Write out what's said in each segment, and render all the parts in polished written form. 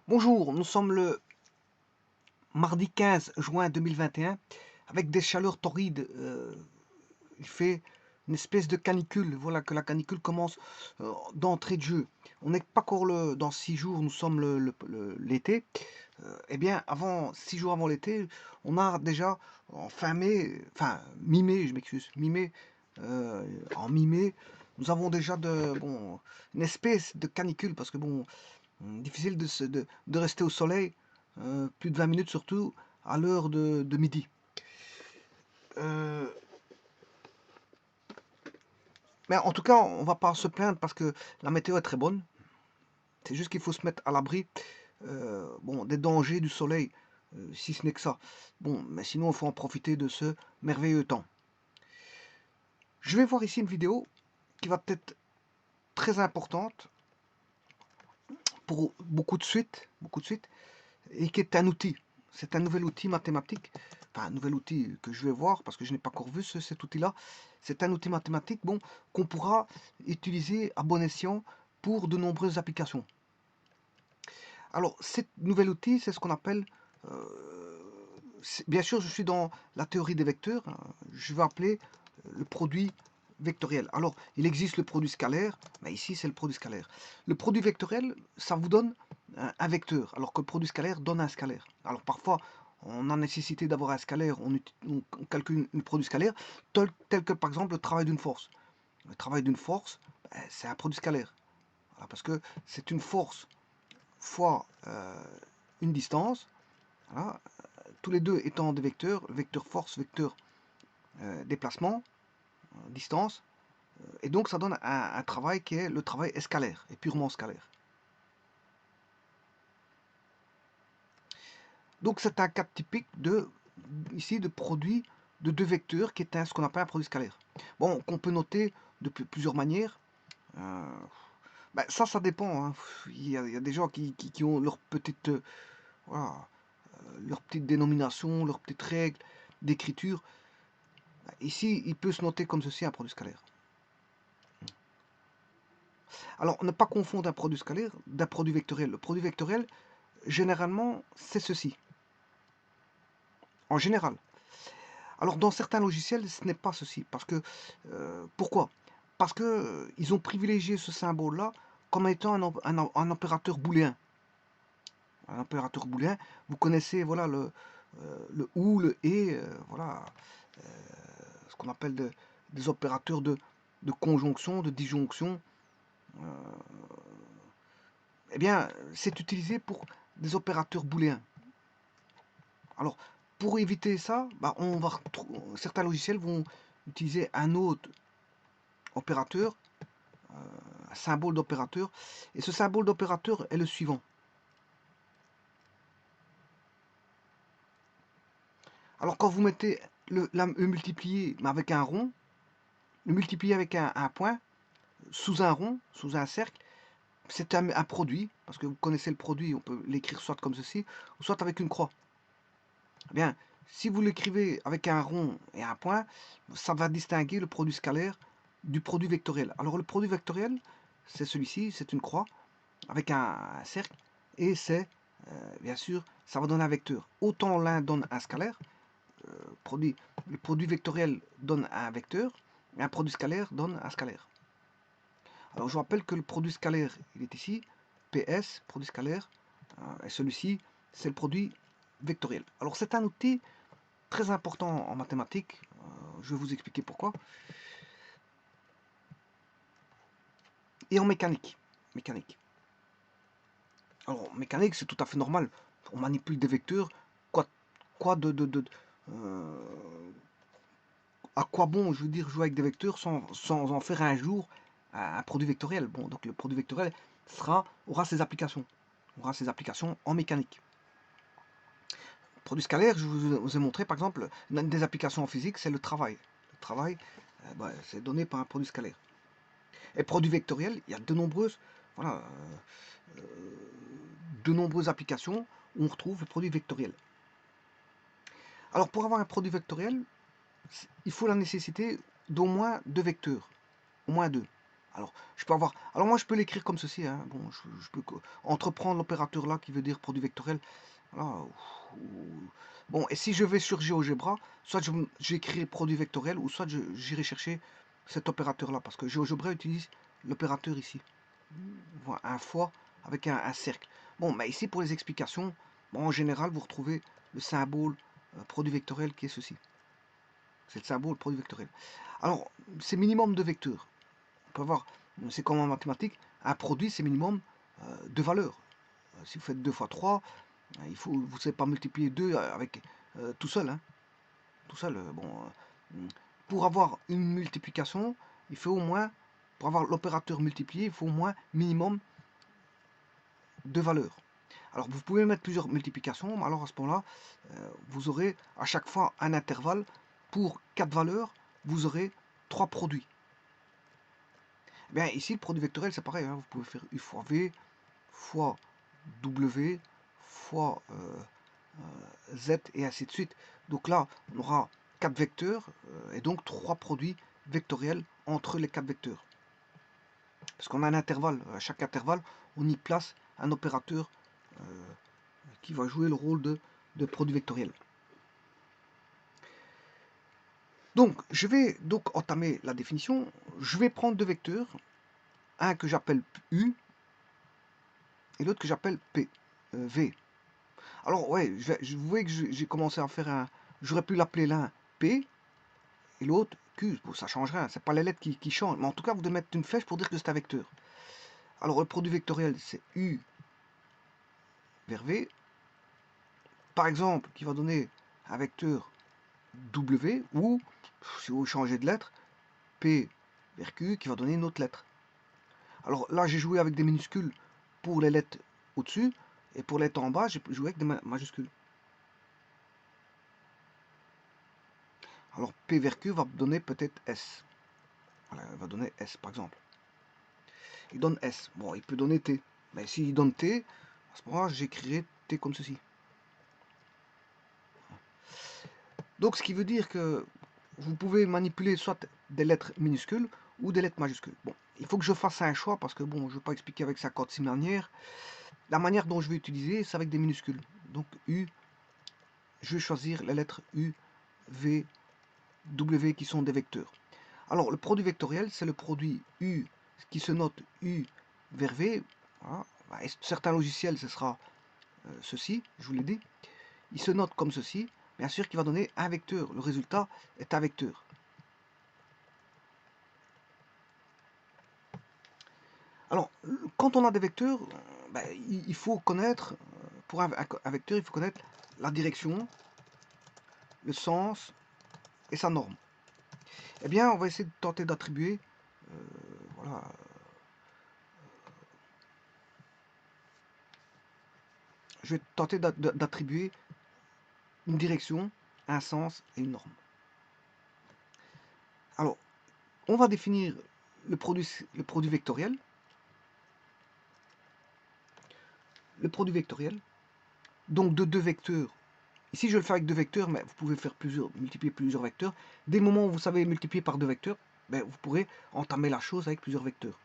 Bonjour, nous sommes le mardi 15 juin 2021 avec des chaleurs torrides. Il fait une espèce de canicule. Voilà que la canicule commence d'entrée de jeu. On n'est pas encore dans 6 jours, nous sommes l'été. Eh bien, avant 6 jours avant l'été, on a déjà en fin mai, enfin mi-mai, je m'excuse, mi-mai, en mi-mai, nous avons déjà une espèce de canicule parce que bon, difficile de rester au soleil, plus de 20 minutes surtout, à l'heure de midi. Euh, mais en tout cas, on va pas se plaindre parce que la météo est très bonne. C'est juste qu'il faut se mettre à l'abri des dangers du soleil, si ce n'est que ça. Bon, mais sinon, il faut en profiter de ce merveilleux temps. Je vais voir ici une vidéo qui va peut-être très importante pour beaucoup de suites, et qui est un outil. C'est un nouvel outil mathématique, enfin un nouvel outil que je vais voir parce que je n'ai pas encore vu cet outil-là. C'est un outil mathématique qu'on pourra utiliser à bon escient pour de nombreuses applications. Alors, ce nouvel outil, c'est ce qu'on appelle... bien sûr, je suis dans la théorie des vecteurs. Je vais appeler le produit vectoriel. Alors, il existe le produit scalaire, mais ici, c'est le produit scalaire. Le produit vectoriel, ça vous donne un vecteur, alors que le produit scalaire donne un scalaire. Alors, parfois, on a nécessité d'avoir un scalaire, on calcule un produit scalaire, tel que, par exemple, le travail d'une force. Le travail d'une force, c'est un produit scalaire. Voilà, parce que c'est une force fois une distance, voilà, tous les deux étant des vecteurs, vecteur force, vecteur déplacement, distance, et donc ça donne un travail qui est le travail scalaire, et purement scalaire. Donc c'est un cas typique ici de produit de deux vecteurs qui est ce qu'on appelle un produit scalaire. Bon, qu'on peut noter de plusieurs manières. Euh, ça dépend. Hein. Il y a des gens qui ont leur petite, voilà, leur petite dénomination, leur petite règle d'écriture. Ici, il peut se noter comme ceci un produit scalaire. Alors, ne pas confondre un produit scalaire d'un produit vectoriel. Le produit vectoriel, généralement, c'est ceci. En général. Alors, dans certains logiciels, ce n'est pas ceci. Parce que, pourquoi? Parce que ils ont privilégié ce symbole-là comme étant un opérateur booléen. Un opérateur booléen, vous connaissez voilà, le ou, le et, voilà, ce qu'on appelle des opérateurs de conjonction, de disjonction. Eh bien, c'est utilisé pour des opérateurs booléens. Alors, pour éviter ça, certains logiciels vont utiliser un autre opérateur, un symbole d'opérateur, et ce symbole d'opérateur est le suivant. Alors, quand vous mettez le multiplier avec un rond, le multiplier avec un point, sous un rond, sous un cercle, c'est un produit, parce que vous connaissez le produit, on peut l'écrire soit comme ceci, ou soit avec une croix. Eh bien, si vous l'écrivez avec un rond et un point, ça va distinguer le produit scalaire du produit vectoriel. Alors le produit vectoriel, c'est celui-ci, c'est une croix avec un cercle, et c'est, bien sûr, ça va donner un vecteur. Autant l'un donne un scalaire, le produit vectoriel donne un vecteur, et un produit scalaire donne un scalaire. Alors je rappelle que le produit scalaire, il est ici, PS, produit scalaire, et celui-ci, c'est le produit vectoriel. Alors c'est un outil très important en mathématiques, je vais vous expliquer pourquoi. Et en mécanique. Alors, mécanique, c'est tout à fait normal. On manipule des vecteurs. Quoi à quoi bon, je veux dire, jouer avec des vecteurs sans en faire un jour un produit vectoriel. Bon, donc le produit vectoriel aura ses applications. En mécanique. Produit scalaire, je vous ai montré par exemple, des applications en physique, c'est le travail. Le travail, c'est donné par un produit scalaire. Et produit vectoriel, il y a voilà, de nombreuses applications où on retrouve le produit vectoriel. Alors pour avoir un produit vectoriel, il faut la nécessité d'au moins deux vecteurs. Au moins deux. Alors, je peux avoir. Alors moi, je peux l'écrire comme ceci. Hein. Bon, je peux entreprendre l'opérateur là qui veut dire produit vectoriel. Voilà. Bon, et si je vais sur GeoGebra, soit j'écris produit vectoriel, ou soit j'irai chercher cet opérateur là, parce que GeoGebra utilise l'opérateur ici. Voilà, un fois avec un cercle. Bon, mais ici pour les explications, bon, en général, vous retrouvez le symbole produit vectoriel qui est ceci. C'est le symbole produit vectoriel. Alors, c'est minimum de vecteurs. On peut avoir, c'est comme en mathématiques, un produit, c'est minimum de valeurs. Si vous faites 2 fois 3, vous ne savez pas multiplier 2 avec tout seul. Hein. Tout seul, pour avoir une multiplication, il faut au moins, pour avoir l'opérateur multiplié, il faut au moins minimum de valeurs. Alors vous pouvez mettre plusieurs multiplications, mais alors à ce moment-là, vous aurez à chaque fois un intervalle. Pour 4 valeurs, vous aurez 3 produits. Eh bien, ici, le produit vectoriel, c'est pareil. Hein, vous pouvez faire U fois V fois W fois Z et ainsi de suite. Donc là, on aura 4 vecteurs et donc 3 produits vectoriels entre les 4 vecteurs. Parce qu'on a un intervalle. À chaque intervalle, on y place un opérateur qui va jouer le rôle de produit vectoriel. Donc, je vais donc entamer la définition. Je vais prendre deux vecteurs. Un que j'appelle U et l'autre que j'appelle P, V. Alors, ouais, vous voyez que j'ai commencé à faire un... J'aurais pu l'appeler l'un P et l'autre Q. Bon, ça change rien, c'est pas les lettres qui changent. Mais en tout cas, vous devez mettre une flèche pour dire que c'est un vecteur. Alors, le produit vectoriel, c'est U vers V. Par exemple, qui va donner un vecteur W, ou, si vous changez de lettre, P vers Q, qui va donner une autre lettre. Alors là, j'ai joué avec des minuscules pour les lettres au-dessus, et pour les lettres en bas, j'ai joué avec des majuscules. Alors P vers Q va donner peut-être S. Voilà, il va donner S par exemple. Il donne S. Bon, il peut donner T. Mais s'il donne T, à ce moment-là, j'écrirai T comme ceci. Donc ce qui veut dire que vous pouvez manipuler soit des lettres minuscules ou des lettres majuscules. Bon, il faut que je fasse un choix parce que bon, je ne vais pas expliquer avec 56 manières. La manière dont je vais utiliser, c'est avec des minuscules. Donc U, je vais choisir les lettres U, V, W qui sont des vecteurs. Alors le produit vectoriel, c'est le produit U qui se note U vers V. Voilà. Certains logiciels, ce sera ceci, je vous l'ai dit. Il se note comme ceci, bien sûr qui va donner un vecteur. Le résultat est un vecteur. Alors, quand on a des vecteurs, il faut connaître, pour un vecteur, il faut connaître la direction, le sens et sa norme. Eh bien, on va essayer de tenter d'attribuer, voilà, je vais tenter d'attribuer une direction, un sens et une norme. Alors, on va définir le produit vectoriel. Le produit vectoriel, donc de deux vecteurs. Ici, je vais le faire avec deux vecteurs, mais vous pouvez faire multiplier plusieurs vecteurs. Dès le moment où vous savez multiplier par deux vecteurs, vous pourrez entamer la chose avec plusieurs vecteurs.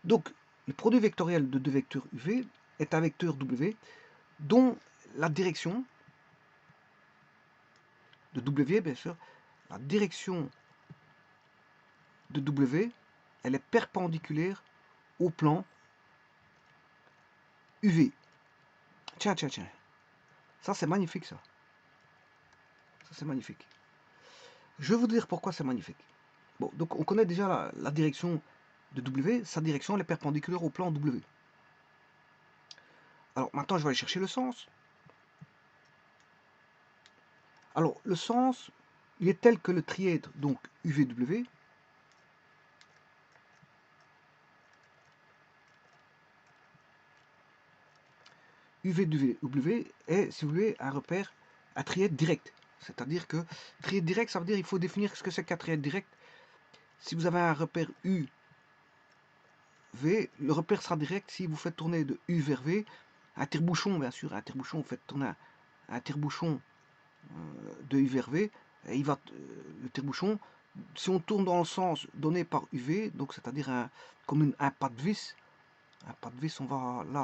Donc, le produit vectoriel de deux vecteurs UV est un vecteur W dont la direction de W, bien sûr, la direction de W, elle est perpendiculaire au plan UV. Tiens. Ça, c'est magnifique, ça. Ça, c'est magnifique. Je vais vous dire pourquoi c'est magnifique. Bon, donc on connaît déjà la direction de W. Sa direction, elle est perpendiculaire au plan W. Alors, maintenant, je vais aller chercher le sens. Alors, le sens, il est tel que le trièdre, donc UVW, UVW est, si vous voulez, un repère, un trièdre direct. C'est-à-dire que trièdre direct, ça veut dire qu'il faut définir ce que c'est qu'un trièdre direct. Si vous avez un repère UV, le repère sera direct si vous faites tourner de U vers V, un tire-bouchon, bien sûr, un tire-bouchon, vous faites tourner un tire-bouchon de U vers V, et le tire-bouchon si on tourne dans le sens donné par UV, donc c'est-à-dire comme un pas de vis, là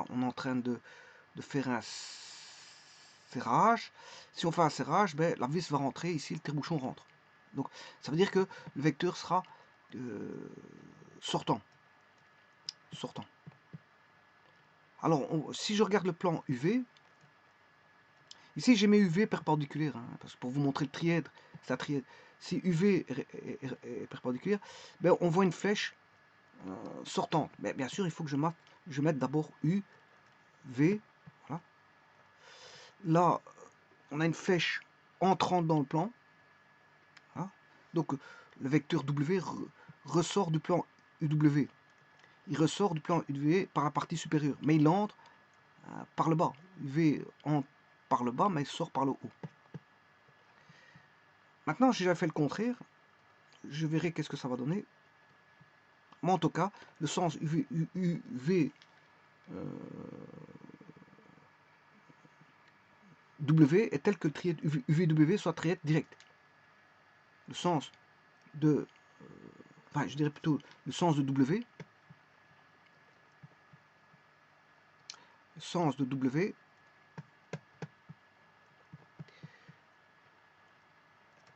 on est en train de faire un serrage. Si on fait un serrage, ben, la vis va rentrer ici, le tire-bouchon rentre. Donc ça veut dire que le vecteur sera sortant. Alors si je regarde le plan UV, ici j'ai mes UV perpendiculaires, hein, parce que pour vous montrer le trièdre, c'est la trièdre. Si UV est perpendiculaire, ben, on voit une flèche sortante. Mais bien sûr, il faut que je mette d'abord UV. Voilà. Là, on a une flèche entrante dans le plan. Voilà. Donc le vecteur W ressort du plan UW. Il ressort du plan UV par la partie supérieure, mais il entre par le bas. UV entre par le bas, mais il sort par le haut. Maintenant, si j'avais fait le contraire, je verrai qu'est-ce que ça va donner. Mais en tout cas, le sens UV W est tel que le trièdre UVW soit trièdre direct. Le sens de, enfin je dirais plutôt le sens de W, le sens de W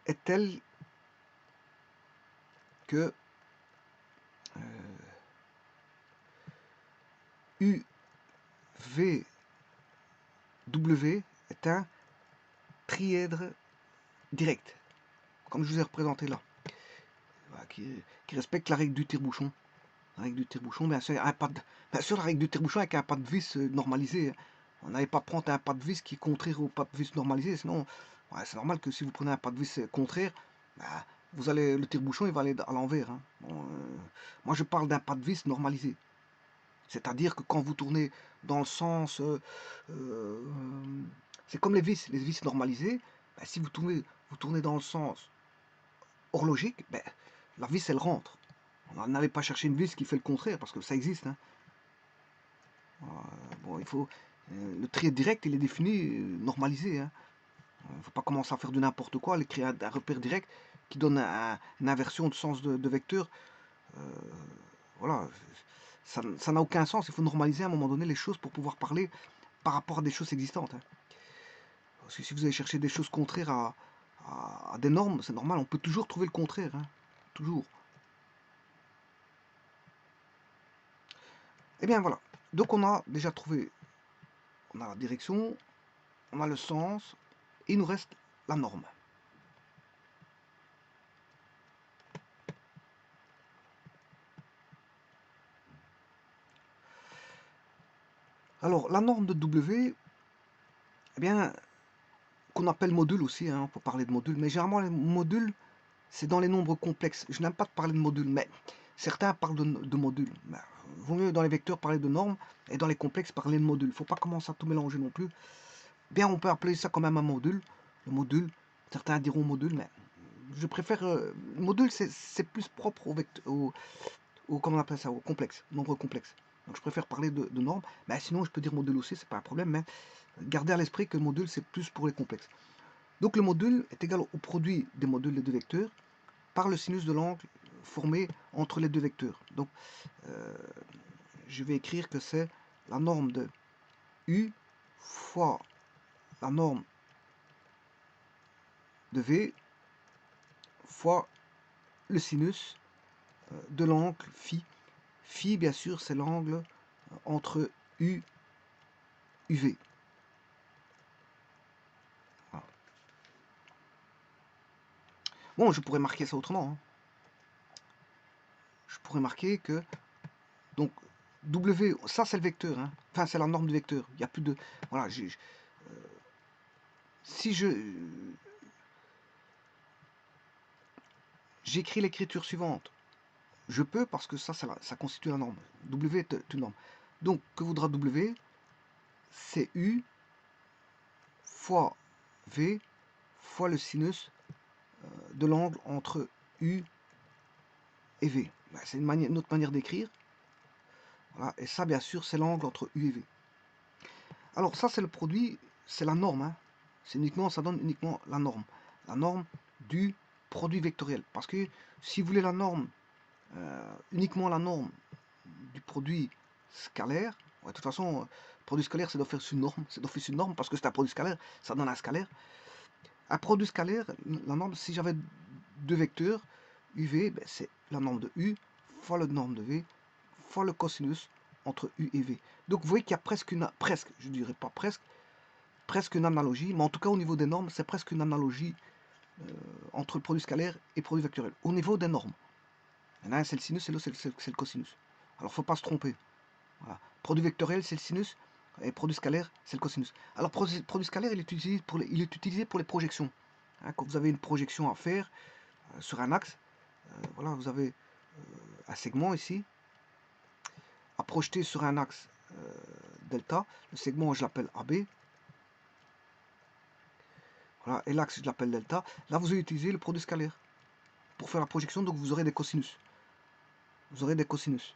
est tel que UVW est un trièdre direct, comme je vous ai représenté là, voilà, qui respecte la règle du tire-bouchon. La règle du tire-bouchon, bien sûr, la règle du tire-bouchon avec un pas de vis normalisé. On n'allait pas prendre un pas de vis qui est contraire au pas de vis normalisé, sinon ouais, c'est normal que si vous prenez un pas de vis contraire, bah, vous allez, le tire-bouchon il va aller à l'envers. Hein. Bon, moi je parle d'un pas de vis normalisé. C'est-à-dire que quand vous tournez dans le sens... c'est comme les vis normalisées. Ben, si vous tournez dans le sens horlogique, ben, la vis elle rentre. On n'allait pas chercher une vis qui fait le contraire, parce que ça existe. Hein. Bon, il faut... le trièdre direct, il est défini, normalisé. Hein. Il ne faut pas commencer à faire du n'importe quoi, aller créer un repère direct qui donne une inversion de sens de vecteur. Voilà, ça n'a aucun sens. Il faut normaliser à un moment donné les choses pour pouvoir parler par rapport à des choses existantes. Hein. Parce que si vous allez chercher des choses contraires à des normes, c'est normal, on peut toujours trouver le contraire. Hein. Toujours. Et bien voilà. Donc on a déjà trouvé, on a la direction, on a le sens, et il nous reste la norme. Alors la norme de W, eh bien, qu'on appelle module aussi, hein, pour parler de module, mais généralement les modules, c'est dans les nombres complexes. Je n'aime pas parler de module, mais certains parlent de module. Ben, vaut mieux dans les vecteurs parler de normes et dans les complexes parler de module. Il ne faut pas commencer à tout mélanger non plus. Bien, on peut appeler ça quand même un module. Le module, certains diront module, mais je préfère... module, c'est plus propre comment on appelle ça, au complexe, nombre complexe. Donc je préfère parler de normes. Mais sinon, je peux dire module aussi, c'est pas un problème, mais gardez à l'esprit que le module, c'est plus pour les complexes. Donc le module est égal au produit des modules des deux vecteurs par le sinus de l'angle formé entre les deux vecteurs. Donc je vais écrire que c'est la norme de U fois la norme de V fois le sinus de l'angle phi. Phi, bien sûr, c'est l'angle entre U et UV. Voilà. Bon, je pourrais marquer ça autrement. Hein. Je pourrais marquer que donc W, ça c'est le vecteur. Hein. Enfin, c'est la norme du vecteur. Il n'y a plus de... Voilà, si j'écris l'écriture suivante, je peux parce que ça constitue la norme. W est une norme. Donc, que voudra W? C'est U fois V fois le sinus de l'angle entre U et V. Ben, c'est une autre manière d'écrire. Voilà. Et ça, bien sûr, c'est l'angle entre U et V. Alors, ça, c'est le produit, c'est la norme. Hein. Ça donne uniquement la norme. La norme du produit vectoriel. Parce que si vous voulez la norme, uniquement la norme du produit scalaire, ouais, de toute façon, produit scalaire, c'est d'office une norme, parce que c'est un produit scalaire, ça donne un scalaire. Un produit scalaire, la norme, si j'avais deux vecteurs, UV, ben, c'est la norme de U fois la norme de V fois le cosinus entre U et V. Donc vous voyez qu'il y a presque, je dirais pas presque une analogie, mais en tout cas au niveau des normes, c'est presque une analogie entre le produit scalaire et le produit vectoriel. Au niveau des normes, il y en a un c'est le sinus et l'autre c'est le cosinus. Alors il ne faut pas se tromper. Voilà. Produit vectoriel c'est le sinus et produit scalaire c'est le cosinus. Alors produit scalaire il est utilisé pour les projections. Hein, quand vous avez une projection à faire sur un axe, voilà, vous avez un segment ici à projeter sur un axe delta. Le segment je l'appelle AB. Voilà, et l'axe je l'appelle delta. Là vous allez utiliser le produit scalaire pour faire la projection, donc vous aurez des cosinus. Vous aurez des cosinus.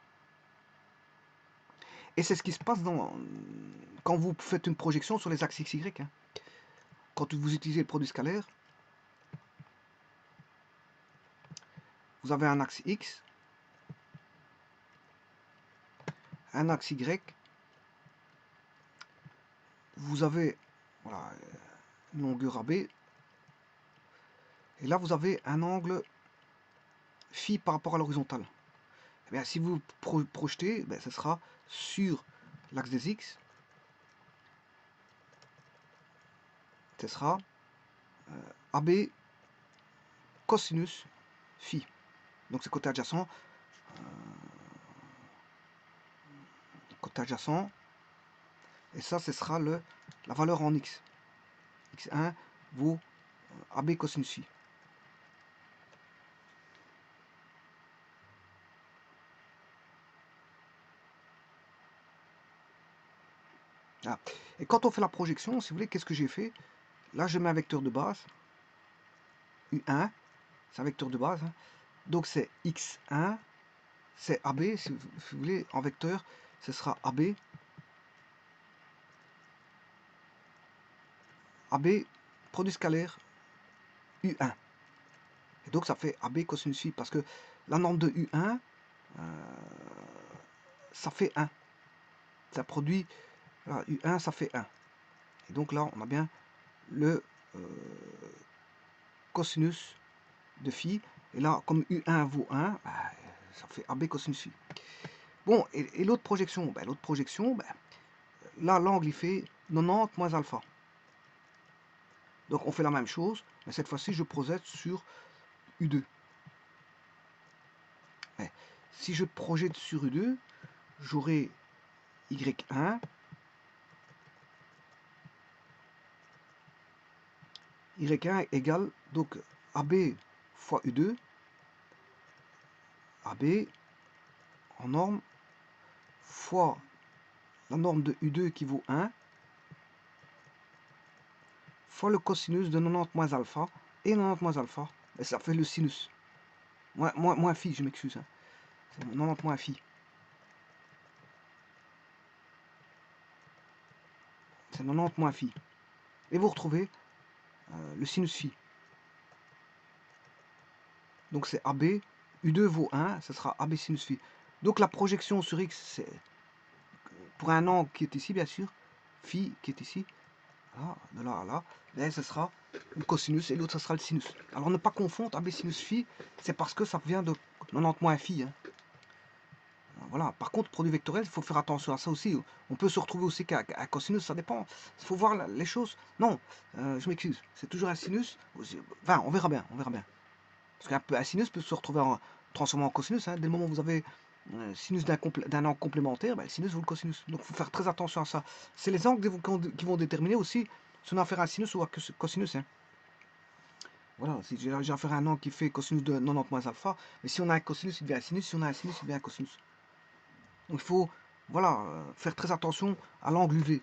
Et c'est ce qui se passe quand vous faites une projection sur les axes x, y. Hein. Quand vous utilisez le produit scalaire, vous avez un axe x, un axe y, vous avez voilà, une longueur AB, et là vous avez un angle phi par rapport à l'horizontale. Eh bien, si vous projetez, ben, ce sera sur l'axe des x, ce sera AB cosinus phi. Donc c'est côté adjacent. Côté adjacent. Et ça, ce sera la valeur en x. x1 vaut AB cosinus phi. Ah. Et quand on fait la projection, si vous voulez, qu'est-ce que j'ai fait? Là, je mets un vecteur de base. U1, c'est un vecteur de base. Hein. Donc c'est x1, c'est AB, si vous voulez, en vecteur, ce sera AB. AB, produit scalaire, U1. Et donc ça fait AB cosinus phi, parce que la norme de U1, ça fait 1. Ça produit, voilà, U1, ça fait 1. Et donc là, on a bien le cosinus de phi. Et là, comme U1 vaut 1, bah, ça fait AB cosinus phi. Bon, et l'autre projection, bah, là, l'angle, il fait 90 moins alpha. Donc on fait la même chose, mais cette fois-ci, je projette sur U2. Ouais. Si je projette sur U2, j'aurai Y1, Y1 égale donc AB fois U2, AB en norme, fois la norme de U2 qui vaut 1, fois le cosinus de 90 moins alpha, et 90 moins alpha, et ça fait le sinus. Moins phi, je m'excuse. Hein. 90 moins phi. C'est 90 moins phi. Et vous retrouvez le sinus phi. Donc c'est AB, U2 vaut 1, ce sera AB sinus phi. Donc la projection sur X, c'est pour un angle qui est ici, bien sûr, phi qui est ici, là, de là à là, et ce sera le cosinus et l'autre ce sera le sinus. Alors ne pas confondre AB sinus phi, c'est parce que ça vient de 90 moins phi. Hein. Voilà. Par contre, produit vectoriel, il faut faire attention à ça aussi. On peut se retrouver aussi qu'un cosinus, ça dépend. Il faut voir les choses. Non, je m'excuse. C'est toujours un sinus. Enfin, on verra bien, on verra bien. Parce qu'un sinus peut se retrouver transformé en cosinus. Hein. Dès le moment où vous avez sinus d'un angle complémentaire, ben, le sinus vaut le cosinus. Donc il faut faire très attention à ça. C'est les angles qui vont déterminer aussi si on a affaire à un sinus ou à un cosinus. Hein. Voilà, si j'ai affaire à un angle qui fait cosinus de 90 moins alpha, mais si on a un cosinus, il devient un sinus. Si on a un sinus, il devient un cosinus. Donc il faut voilà, faire très attention à l'angle UV.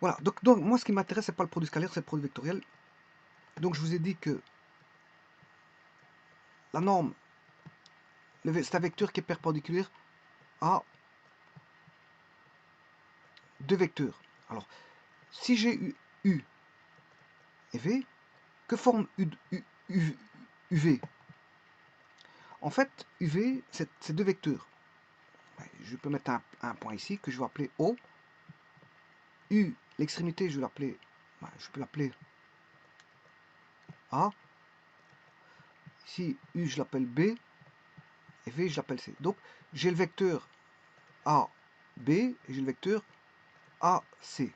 Voilà, donc moi ce qui m'intéresse, c'est pas le produit scalaire, c'est le produit vectoriel. Donc je vous ai dit que la norme, c'est un vecteur qui est perpendiculaire à deux vecteurs. Alors, si j'ai U et V, que forme UV? En fait, UV, c'est deux vecteurs. Je peux mettre un point ici que je vais appeler O. U, l'extrémité, je peux l'appeler A. Ici, U, je l'appelle B. Et V, je l'appelle C. Donc, j'ai le vecteur A, B, et j'ai le vecteur A, C.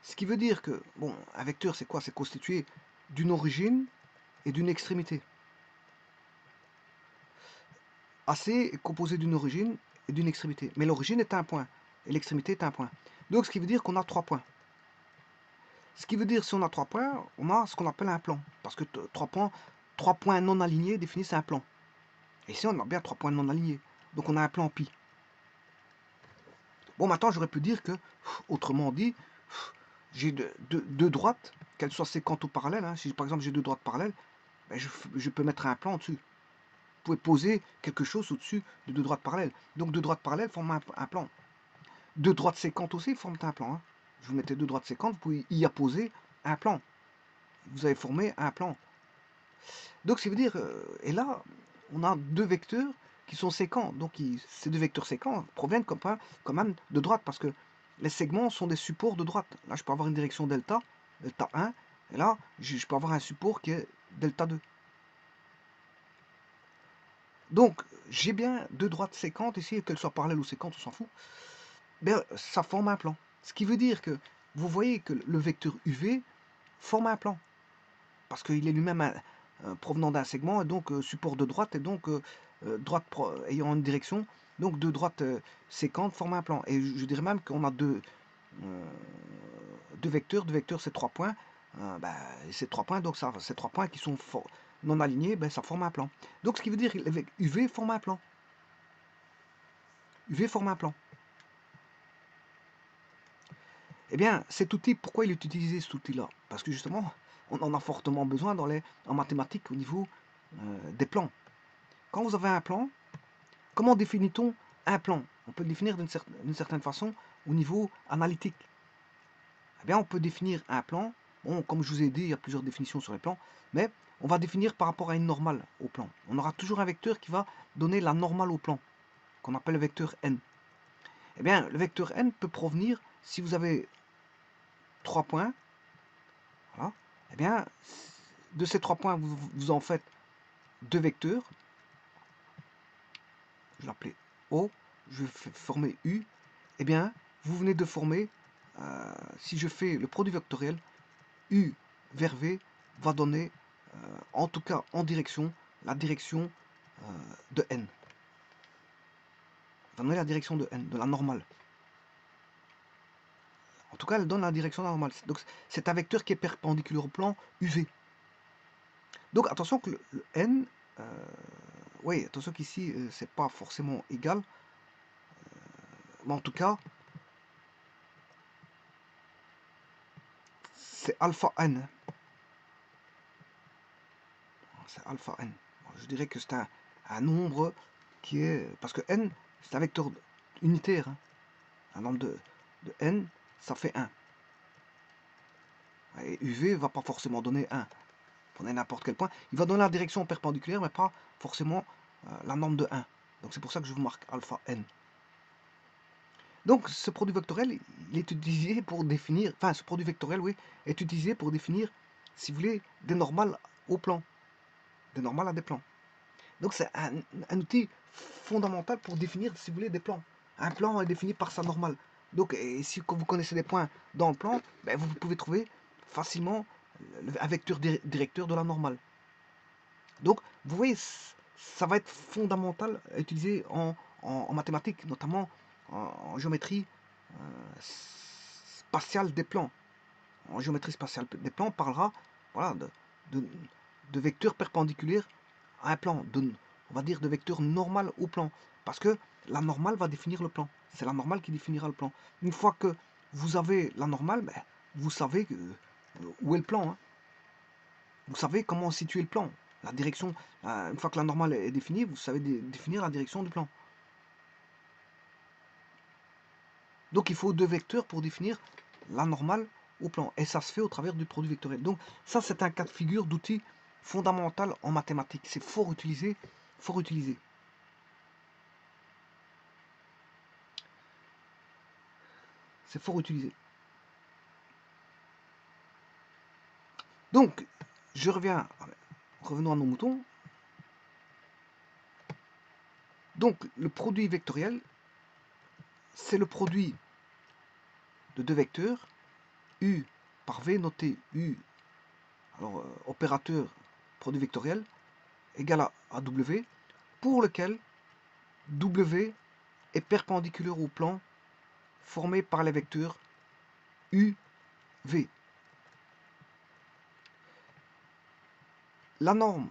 Ce qui veut dire que, bon, un vecteur, c'est quoi? C'est constitué d'une origine et d'une extrémité. AC est composé d'une origine et d'une extrémité. Mais l'origine est un point, et l'extrémité est un point. Donc, ce qui veut dire qu'on a 3 points. Ce qui veut dire, si on a 3 points, on a ce qu'on appelle un plan. Parce que 3 points non alignés définissent un plan. Et ici, on a bien 3 points non alignés. Donc, on a un plan pi. Bon, maintenant, j'aurais pu dire que, autrement dit, j'ai deux droites, qu'elles soient séquentes ou parallèles. Hein. Si, par exemple, j'ai deux droites parallèles, ben, je peux mettre un plan au-dessus. Vous pouvez poser quelque chose au-dessus de deux droites parallèles. Donc, deux droites parallèles forment un plan. Deux droites séquentes aussi forment un plan. Hein. Je vous mettez deux droites séquentes, vous pouvez y apposer un plan. Vous avez formé un plan. Donc, ça veut dire, et là, on a deux vecteurs qui sont séquents. Donc, ces deux vecteurs séquents proviennent quand même de droite, parce que les segments sont des supports de droite. Là, je peux avoir une direction delta 1, et là, je peux avoir un support qui est delta 2. Donc, j'ai bien deux droites séquentes ici, qu'elles soient parallèles ou séquentes, on s'en fout. Ben, ça forme un plan. Ce qui veut dire que vous voyez que le vecteur UV forme un plan. Parce qu'il est lui-même provenant d'un segment, et donc support de droite, et donc droite ayant une direction. Donc deux droites séquentes forment un plan. Et je dirais même qu'on a deux vecteurs. Deux vecteurs, c'est 3 points. Ben, c'est 3 points, donc ça, ces 3 points qui sont non alignés, ben, ça forme un plan. Donc ce qui veut dire que UV forme un plan. UV forme un plan. Eh bien, cet outil, pourquoi il est utilisé, cet outil-là? Parce que justement, on en a fortement besoin en mathématiques au niveau des plans. Quand vous avez un plan, comment définit-on un plan? On peut le définir d'une certaine façon au niveau analytique. Eh bien, on peut définir un plan. Bon, comme je vous ai dit, il y a plusieurs définitions sur les plans, mais on va définir par rapport à une normale au plan. On aura toujours un vecteur qui va donner la normale au plan, qu'on appelle le vecteur n. Eh bien, le vecteur n peut provenir, si vous avez 3 points, voilà, eh bien, de ces 3 points, vous en faites deux vecteurs. Je vais l'appeler O, je vais former U. Eh bien, vous venez de former, si je fais le produit vectoriel, U vers V va donner, en tout cas en direction, la direction de n. Va donner la direction de n, de la normale. En tout cas, elle donne la direction de la normale. Donc, c'est un vecteur qui est perpendiculaire au plan UV. Donc, attention que le n, oui, attention qu'ici, c'est pas forcément égal. Mais en tout cas, c'est alpha n. C'est alpha n. Je dirais que c'est un nombre qui est... Parce que n, c'est un vecteur unitaire. Hein. Un nombre de n, ça fait 1. Et UV ne va pas forcément donner 1. Prenez n'importe quel point. Il va donner la direction perpendiculaire, mais pas forcément la norme de 1. Donc c'est pour ça que je vous marque alpha n. Donc ce produit vectoriel, il est utilisé pour définir... Enfin, ce produit vectoriel, oui, est utilisé pour définir, si vous voulez, des normales au plan. Des normales à des plans. Donc c'est un outil fondamental pour définir, si vous voulez, des plans. Un plan est défini par sa normale. Donc, et si vous connaissez des points dans le plan, ben, vous pouvez trouver facilement un vecteur directeur de la normale. Donc, vous voyez, ça va être fondamental à utiliser en mathématiques, notamment en géométrie spatiale des plans. En géométrie spatiale des plans, on parlera voilà, de vecteurs perpendiculaires à un plan, on va dire de vecteurs normal au plan. Parce que la normale va définir le plan. C'est la normale qui définira le plan. Une fois que vous avez la normale, ben, vous savez où est le plan. Hein. Vous savez comment situer le plan. La direction, une fois que la normale est définie, vous savez définir la direction du plan. Donc il faut deux vecteurs pour définir la normale au plan. Et ça se fait au travers du produit vectoriel. Donc ça, c'est un cas de figure d'outil fondamental en mathématiques. C'est fort utilisé, fort utilisé. C'est fort utilisé. Donc, je reviens, revenons à nos moutons. Donc, le produit vectoriel, c'est le produit de deux vecteurs, U par V, noté U, alors opérateur produit vectoriel, égal à W, pour lequel W est perpendiculaire au plan formé par les vecteurs U, V. La norme,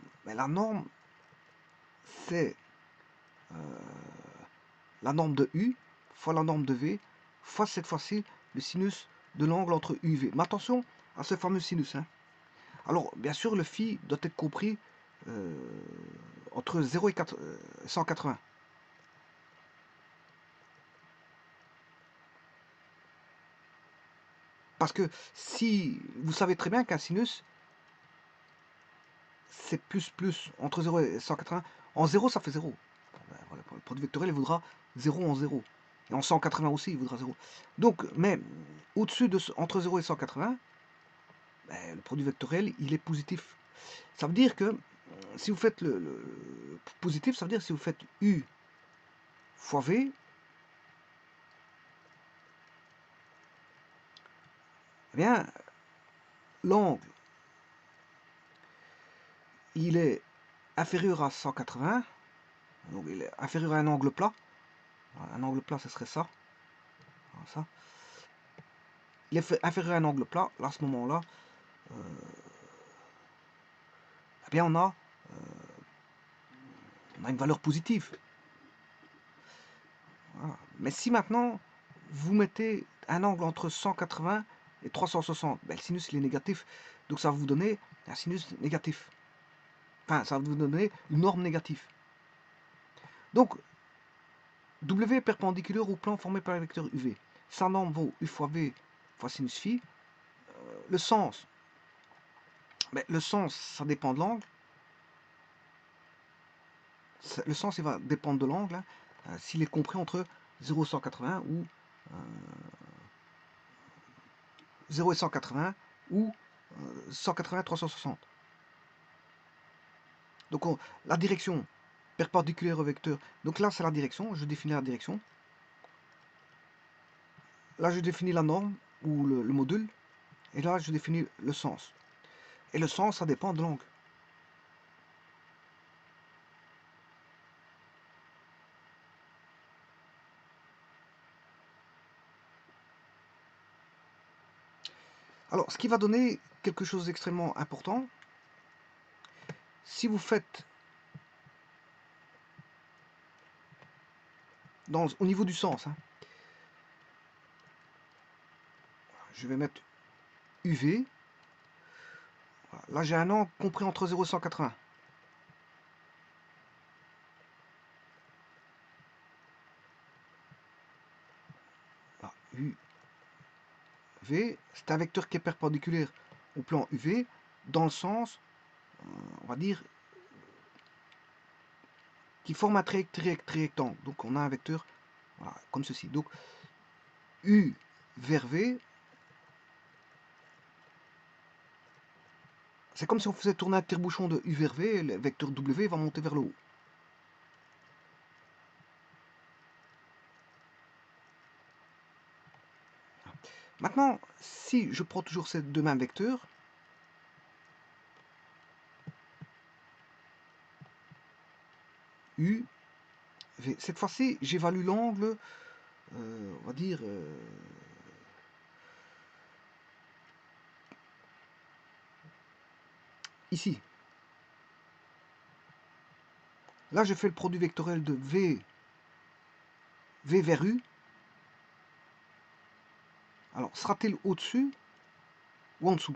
c'est la norme de U fois la norme de V fois cette fois-ci le sinus de l'angle entre U et V. Mais attention à ce fameux sinus. Hein. Alors, bien sûr, le phi doit être compris entre 0 et 180. Parce que si vous savez très bien qu'un sinus, c'est plus entre 0 et 180. En 0, ça fait 0. Voilà, le produit vectoriel, il voudra 0 en 0. Et en 180 aussi, il voudra 0. Donc, mais au-dessus de entre 0 et 180, ben, le produit vectoriel, il est positif. Ça veut dire que si vous faites le positif, ça veut dire que si vous faites U fois V, eh bien, l'angle, il est inférieur à 180, donc il est inférieur à un angle plat. Un angle plat, ce serait ça. Voilà, ça. Il est inférieur à un angle plat. Là, à ce moment-là, eh bien, on a une valeur positive. Voilà. Mais si maintenant, vous mettez un angle entre 180 et 360, ben, le sinus, il est négatif. Donc, ça va vous donner un sinus négatif. Enfin, ça va vous donner une norme négative. Donc, W est perpendiculaire au plan formé par le vecteur UV. Sa norme vaut U fois V fois sinus phi. Le sens, ça dépend de l'angle. Le sens, il va dépendre de l'angle, hein, s'il est compris entre 0 et 180 ou 0 et 180 ou 180 et 360. Donc la direction perpendiculaire au vecteur. Donc là, c'est la direction. Je définis la direction. Là, je définis la norme ou le module. Et là, je définis le sens. Et le sens, ça dépend de l'angle. Alors, ce qui va donner quelque chose d'extrêmement important, si vous faites au niveau du sens, hein, je vais mettre UV. Là, j'ai un angle compris entre 0 et 180. Là, UV, c'est un vecteur qui est perpendiculaire au plan UV dans le sens, on va dire, qui forme un rectangle. Donc, on a un vecteur voilà, comme ceci. Donc, U vers V, c'est comme si on faisait tourner un tire-bouchon de U vers V, et le vecteur W va monter vers le haut. Maintenant, si je prends toujours ces deux mêmes vecteurs, U, V, cette fois-ci, j'évalue l'angle, on va dire, ici. Là, je fais le produit vectoriel de V vers U. Alors, sera-t-il au-dessus ou en dessous?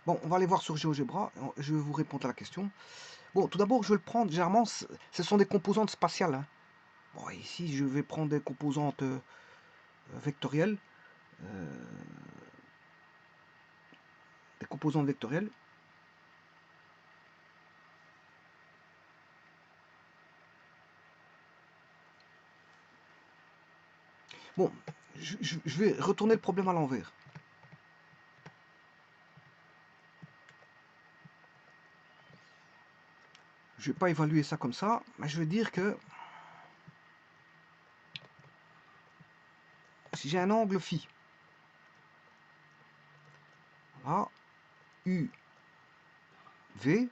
Bon, on va aller voir sur GeoGebra, je vais vous répondre à la question. Bon, tout d'abord, je vais le prendre, généralement, ce sont des composantes spatiales, hein. Bon, ici, je vais prendre des composantes vectorielles. euh, des composantes vectorielles. Bon, je vais retourner le problème à l'envers. Je ne vais pas évaluer ça comme ça, mais je vais dire que si j'ai un angle phi, voilà, U, V,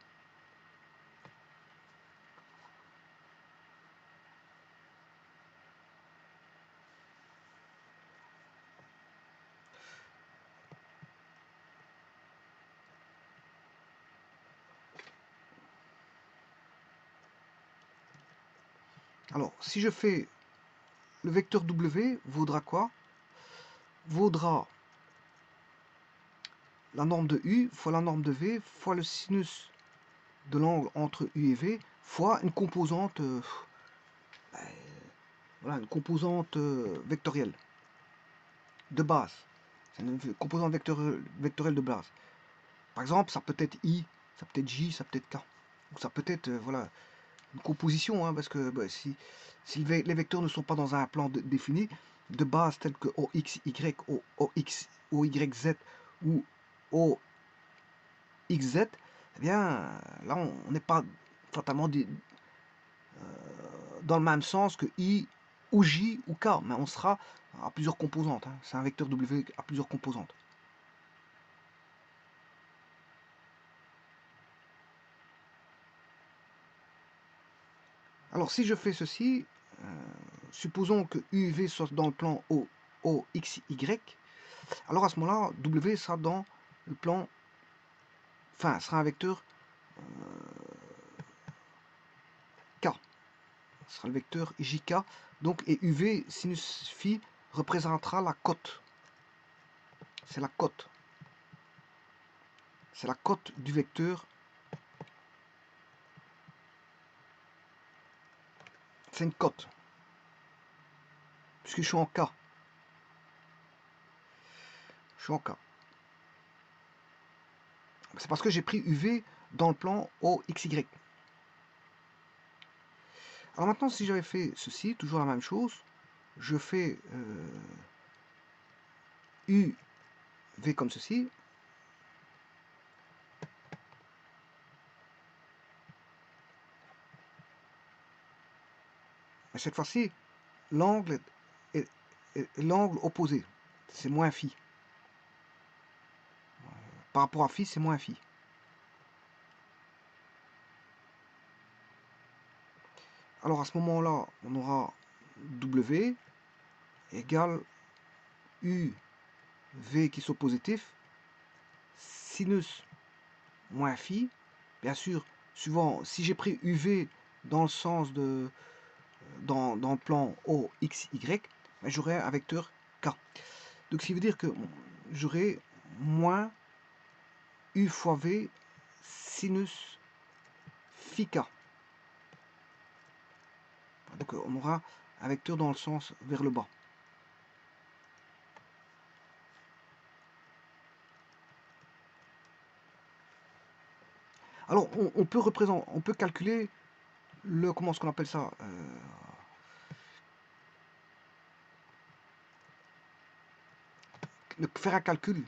alors si je fais le vecteur W, vaudra quoi? Vaudra la norme de U fois la norme de V fois le sinus de l'angle entre U et V fois une composante, voilà, une composante vectorielle de base. C'est une composante vectorielle de base. Par exemple, ça peut être I, ça peut être J, ça peut être K. Donc ça peut être voilà, une composition, hein, parce que bah, si les vecteurs ne sont pas dans un plan défini, de base tel que OX, Y, OX, OYZ ou OXZ, eh bien là on n'est pas fatalement dans le même sens que I ou J ou K, mais on sera à plusieurs composantes, hein. C'est un vecteur W à plusieurs composantes. Alors si je fais ceci, supposons que UV soit dans le plan OXY, alors à ce moment-là, W sera dans le plan, enfin, sera un vecteur K, ce sera le vecteur JK, donc, et UV sinus phi représentera la cote. C'est la cote. C'est la cote du vecteur. C'est une cote. Puisque je suis en K. Je suis en K. C'est parce que j'ai pris UV dans le plan OXY. Alors maintenant, si j'avais fait ceci, toujours la même chose, je fais UV comme ceci. Et cette fois-ci, l'angle est l'angle opposé. C'est moins phi. Par rapport à phi, c'est moins phi. Alors à ce moment-là, on aura W égale UV qui sont positifs, sinus moins phi. Bien sûr, suivant, si j'ai pris UV dans le sens de dans le plan OXY, ben, j'aurai un vecteur K. Donc ce qui veut dire que j'aurai moins U fois V sinus phi K. Donc on aura un vecteur dans le sens vers le bas. Alors on peut calculer le, comment est-ce qu'on appelle ça, faire un calcul.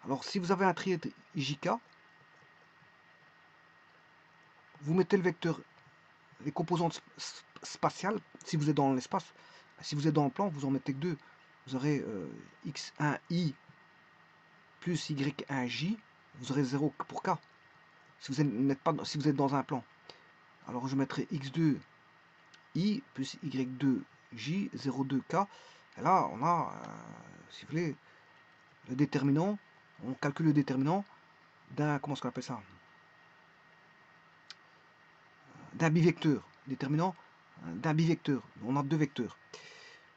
Alors si vous avez un trièdre JK, vous mettez le vecteur, les composantes spatiales, si vous êtes dans l'espace. Si vous êtes dans le plan, vous en mettez que deux. Vous aurez x1i plus y1j, vous aurez 0 pour k. Si vous êtes dans un plan. Alors je mettrai x2i plus y2j, 0,2k. Et là, on a, si vous voulez, le déterminant. On calcule le déterminant d'un, comment est-ce qu'on appelle ça, d'un bivecteur. Déterminant d'un bivecteur. On a deux vecteurs.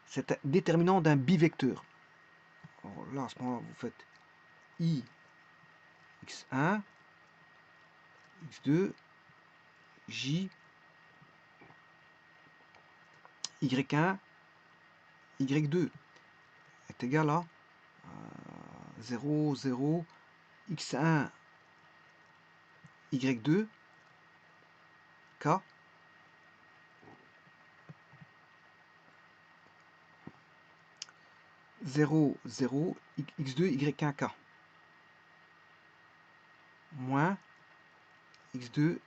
C'est un déterminant d'un bivecteur. Alors là, à ce moment-là, vous faites I, X1, X2, J, Y1, Y2 est égal à 0, 0, X1, Y2, K, 0, 0, X2, Y1, K, moins X2,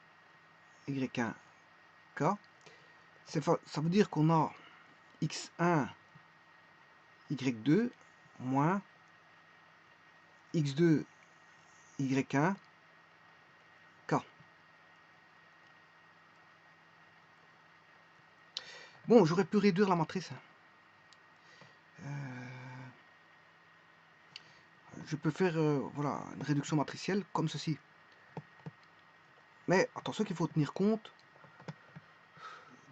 Y1, K. Ça veut dire qu'on a X1, Y2, moins X2, Y1, K. Bon, j'aurais pu réduire la matrice. Je peux faire voilà, une réduction matricielle comme ceci. Mais attention qu'il faut tenir compte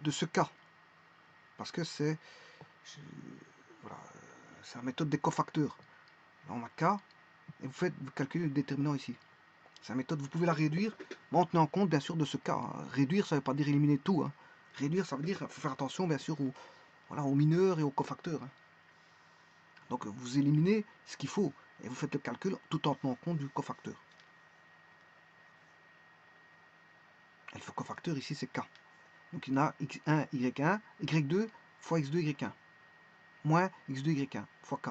de ce cas. Parce que c'est voilà, la méthode des cofacteurs. Là, on a K, et vous calculez le déterminant ici. C'est la méthode, vous pouvez la réduire, mais en tenant compte bien sûr de ce cas. Réduire, ça ne veut pas dire éliminer tout. Hein. Réduire, ça veut dire faut faire attention bien sûr aux mineurs et aux cofacteurs. Hein. Donc vous éliminez ce qu'il faut, et vous faites le calcul tout en tenant compte du cofacteur. Et le cofacteur ici c'est K. Donc il y a x1, y1, y2 fois x2, y1, moins x2, y1 fois k.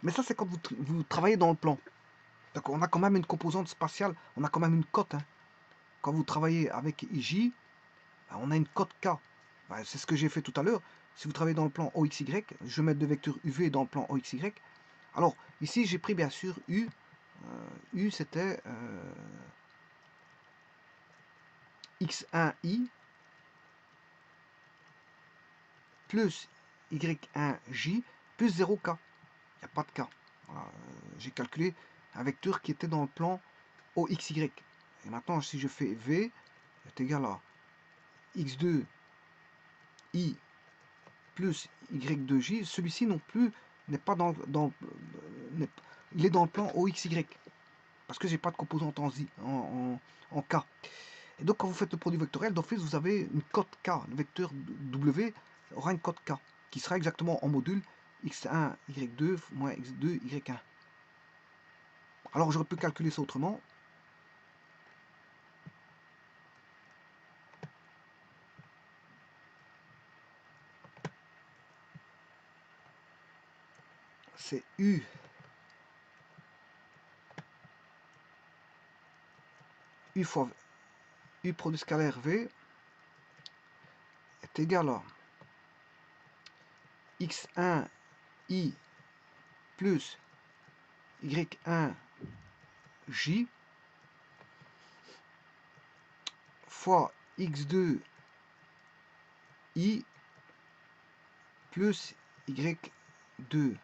Mais ça, c'est quand vous travaillez dans le plan. Donc on a quand même une composante spatiale, on a quand même une cote. Hein. Quand vous travaillez avec J, ben, on a une cote K. Ben, c'est ce que j'ai fait tout à l'heure. Si vous travaillez dans le plan OXY, je vais mettre deux vecteurs UV dans le plan OXY. Alors, ici, j'ai pris bien sûr U. U, c'était X1I plus Y1J plus 0K. Il n'y a pas de K. Voilà, j'ai calculé un vecteur qui était dans le plan OXY. Et maintenant, si je fais V est égal à X2I plus Y2J, celui-ci non plus n'est pas il est dans le plan OXY. Parce que j'ai pas de composante en K. Et donc, quand vous faites le produit vectoriel, d'office, vous avez une cote K. Le vecteur W aura une cote K, qui sera exactement en module x1, y2, moins x2, y1. Alors, j'aurais pu calculer ça autrement. C'est U fois U produit scalaire V est égal à x1 I plus y1 J fois x2 I plus y2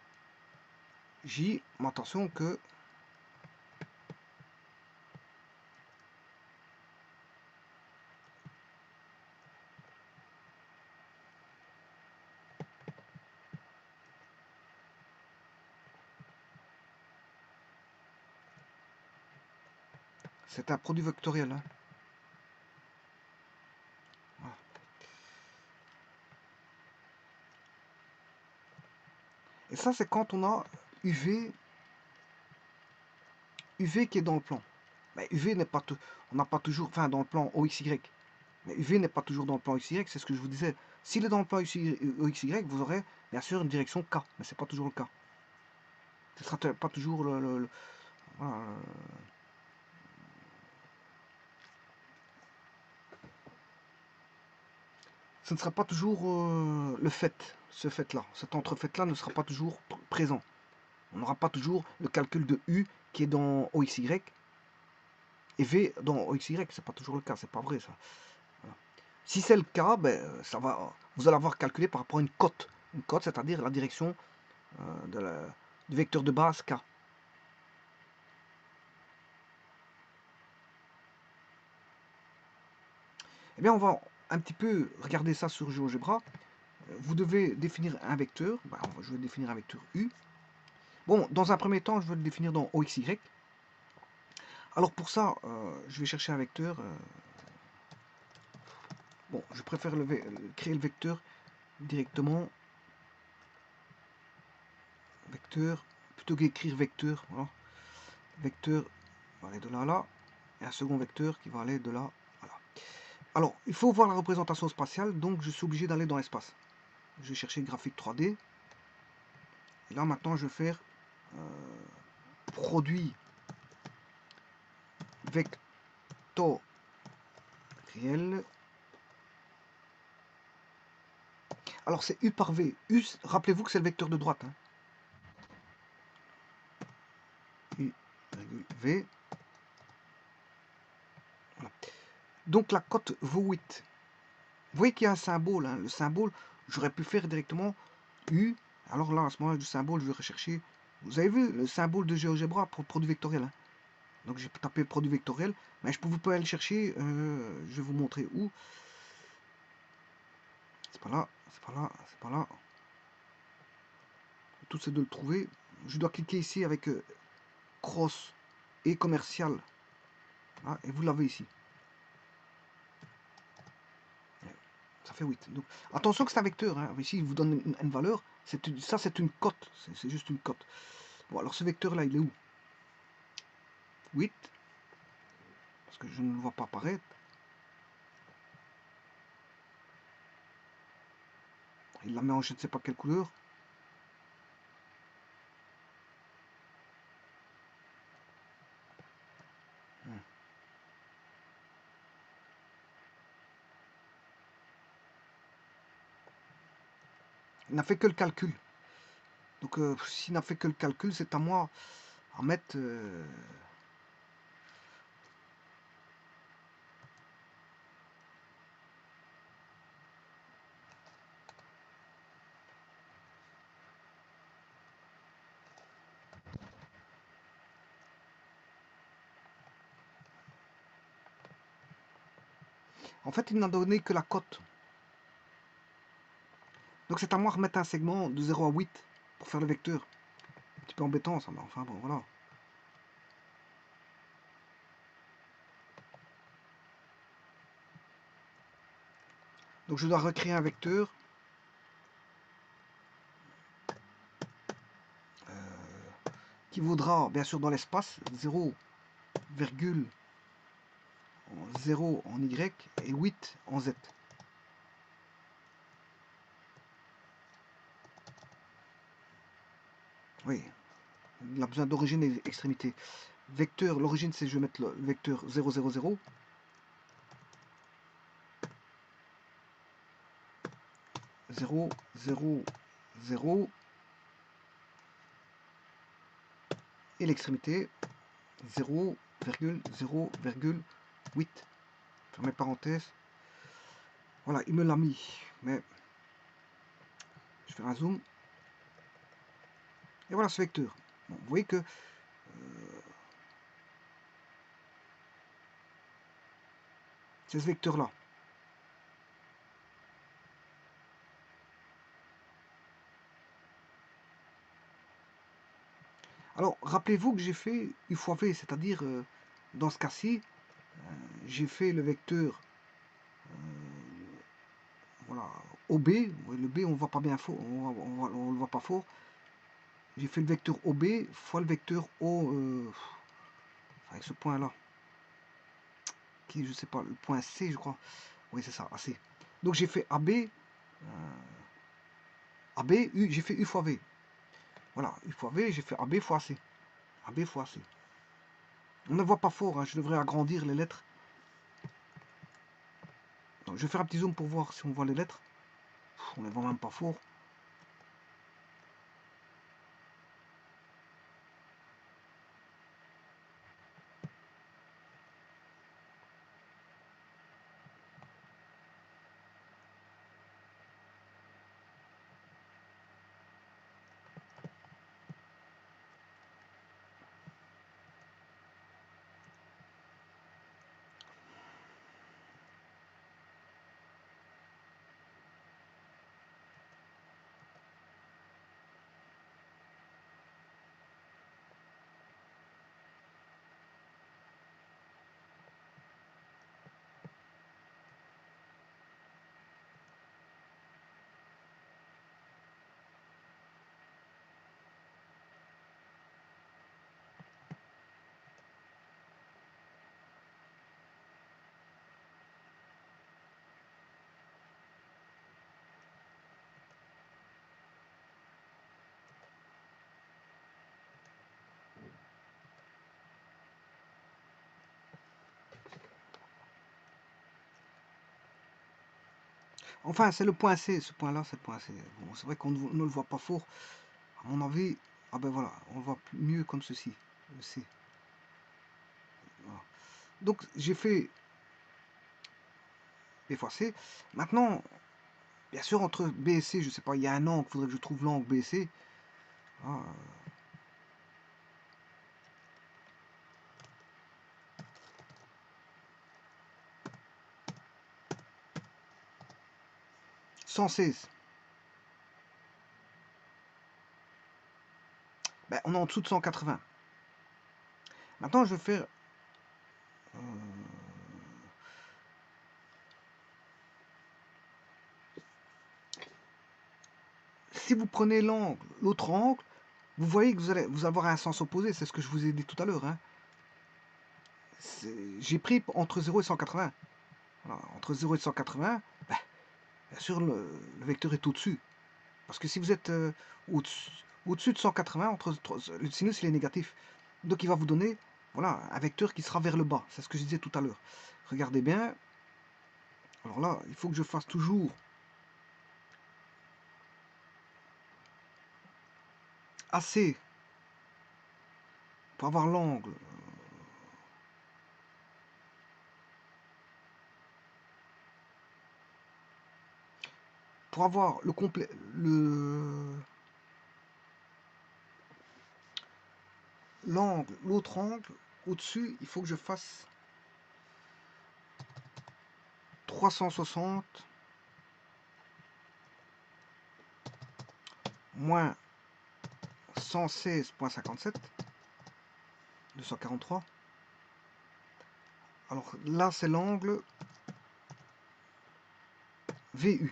J. Mais attention que c'est un produit vectoriel. Hein. Voilà. Et ça, c'est quand on a UV qui est dans le plan. Mais UV n'est pas on n'a pas toujours, enfin dans le plan OXY. Mais UV n'est pas toujours dans le plan XY, c'est ce que je vous disais. S'il est dans le plan OXY, vous aurez bien sûr une direction K, mais c'est pas toujours le cas. Ce sera pas toujours voilà, ce ne sera pas toujours le fait, ce fait-là. Cet entrefait-là ne sera pas toujours présent. On n'aura pas toujours le calcul de U qui est dans OXY et V dans OXY. C'est pas toujours le cas, c'est pas vrai ça. Voilà. Si c'est le cas, ben, vous allez avoir calculé par rapport à une cote. Une cote, c'est-à-dire la direction du vecteur de base K. Eh bien, on va un petit peu regarder ça sur GeoGebra. vous devez définir un vecteur. Bah, je vais définir un vecteur U. Bon, dans un premier temps, je vais le définir dans OXY. Alors pour ça, je vais chercher un vecteur. Bon, je préfère créer le vecteur directement. Vecteur, plutôt qu'écrire vecteur. Voilà. Vecteur va aller de là à là. Et un second vecteur qui va aller de là à là. Alors, il faut voir la représentation spatiale, donc je suis obligé d'aller dans l'espace. Je vais chercher graphique 3D. Et là, maintenant, je vais faire produit vectoriel. Alors, c'est U par V. U, rappelez-vous que c'est le vecteur de droite. Hein. U, V. Voilà. Donc, la cote vaut 8. Vous voyez qu'il y a un symbole. Hein. Le symbole, j'aurais pu faire directement U. Alors là, à ce moment-là, du symbole, je vais rechercher. Vous avez vu le symbole de GeoGebra pour produit vectoriel. Hein. Donc j'ai tapé produit vectoriel, mais vous pouvez aller le chercher. Je vais vous montrer où. C'est pas là, c'est pas là, c'est pas là. Tout c'est de le trouver. Je dois cliquer ici avec cross et commercial. Voilà, et vous l'avez ici. Ça fait 8. Donc, attention que c'est un vecteur. Hein. Ici, il vous donne une valeur. Ça, c'est une cote. C'est juste une cote. Bon, alors ce vecteur-là, il est où? 8. Parce que je ne le vois pas apparaître. Il la met en je ne sais pas quelle couleur. Il n'a fait que le calcul. Donc s'il n'a fait que le calcul, c'est à moi à mettre... En fait, il n'a donné que la cote. Donc c'est à moi de remettre un segment de 0 à 8 pour faire le vecteur. Un petit peu embêtant ça, mais enfin bon, voilà. Donc je dois recréer un vecteur. Qui vaudra, bien sûr, dans l'espace, 0,0 en Y et 8 en Z. Oui, il a besoin d'origine et extrémité. Vecteur, l'origine, c'est je vais mettre le vecteur 0, 0, 0. 0, 0, 0. Et l'extrémité, 0,0,8. Fermez parenthèse. Voilà, il me l'a mis. Mais je vais faire un zoom. Et voilà ce vecteur. Bon, vous voyez que c'est ce vecteur-là. Alors, rappelez-vous que j'ai fait U fois V, c'est-à-dire, dans ce cas-ci, j'ai fait le vecteur voilà, OB. Le B, on ne voit pas bien fort, on le voit pas fort. J'ai fait le vecteur OB fois le vecteur O, avec ce point-là, qui, je sais pas, le point C, je crois. Oui, c'est ça, AC. Donc j'ai fait AB, AB, U, j'ai fait U fois V. Voilà, U fois V, j'ai fait AB fois AC. AB fois AC. On ne voit pas fort, hein, je devrais agrandir les lettres. Donc, je vais faire un petit zoom pour voir si on voit les lettres. On ne les voit même pas fort. Enfin, c'est le point C, ce point-là, c'est le point C. Bon, c'est vrai qu'on ne le voit pas fort. À mon avis, ah ben voilà, on le voit mieux comme ceci, le C. Voilà. Donc, j'ai fait B fois C. Maintenant, bien sûr, entre B et C, je sais pas, il y a un angle, il faudrait que je trouve l'angle B et C. Ah, 116. Ben, on est en dessous de 180. Maintenant, je vais faire... euh, si vous prenez l'angle, l'autre angle, vous voyez que vous allez avoir un sens opposé. C'est ce que je vous ai dit tout à l'heure. Hein. J'ai pris entre 0 et 180. Voilà, entre 0 et 180, ben, bien sûr, le vecteur est au-dessus. Parce que si vous êtes au-dessus de 180, le sinus il est négatif. Donc il va vous donner voilà, un vecteur qui sera vers le bas. C'est ce que je disais tout à l'heure. Regardez bien. Alors là, il faut que je fasse toujours assez pour avoir l'angle. Pour avoir le complet, l'angle, l'autre angle au-dessus, il faut que je fasse 360 moins 116,57, 243. Alors là, c'est l'angle VU.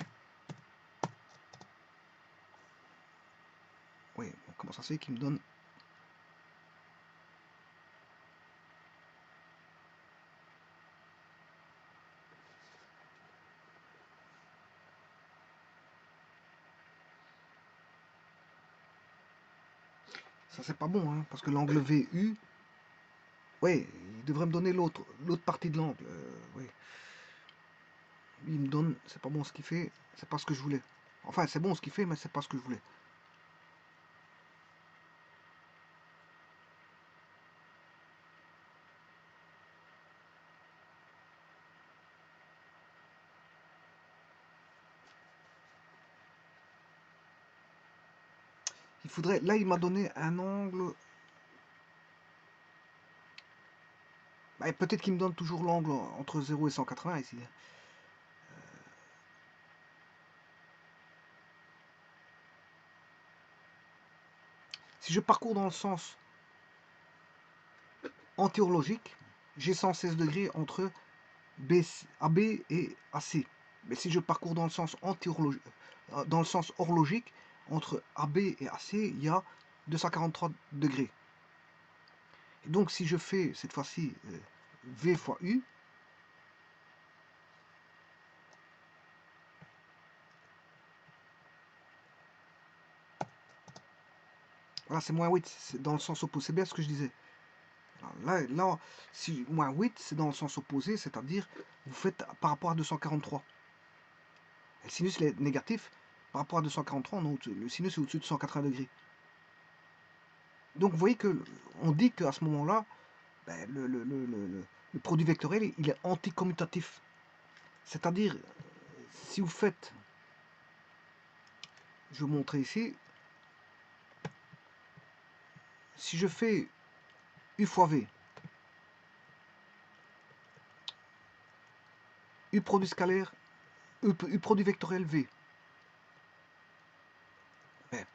Oui, comment ça se fait qu'il me donne... Ça, c'est pas bon, hein, parce que l'angle VU, oui, il devrait me donner l'autre partie de l'angle. Oui. Il me donne, c'est pas bon ce qu'il fait, c'est pas ce que je voulais. Enfin, c'est bon ce qu'il fait, mais c'est pas ce que je voulais. Il faudrait, là, il m'a donné un angle. Bah, peut-être qu'il me donne toujours l'angle entre 0 et 180 ici. Si je parcours dans le sens antihorlogique, j'ai 116 degrés entre AB et AC. Mais si je parcours dans le sens dans le sens horlogique, entre AB et AC, il y a 243 degrés. Et donc si je fais cette fois-ci V fois U, voilà, c'est moins 8, c'est dans le sens opposé, c'est bien ce que je disais. Là, si moins 8, c'est dans le sens opposé, c'est-à-dire vous faites par rapport à 243. Et le sinus est négatif, par rapport à 243, le sinus est au-dessus de 180 degrés. Donc vous voyez que on dit qu'à ce moment-là, ben, le produit vectoriel, il est anticommutatif. C'est-à-dire, si vous faites, je vais vous montrer ici, si je fais U fois V, U produit scalaire, U produit vectoriel V, ben,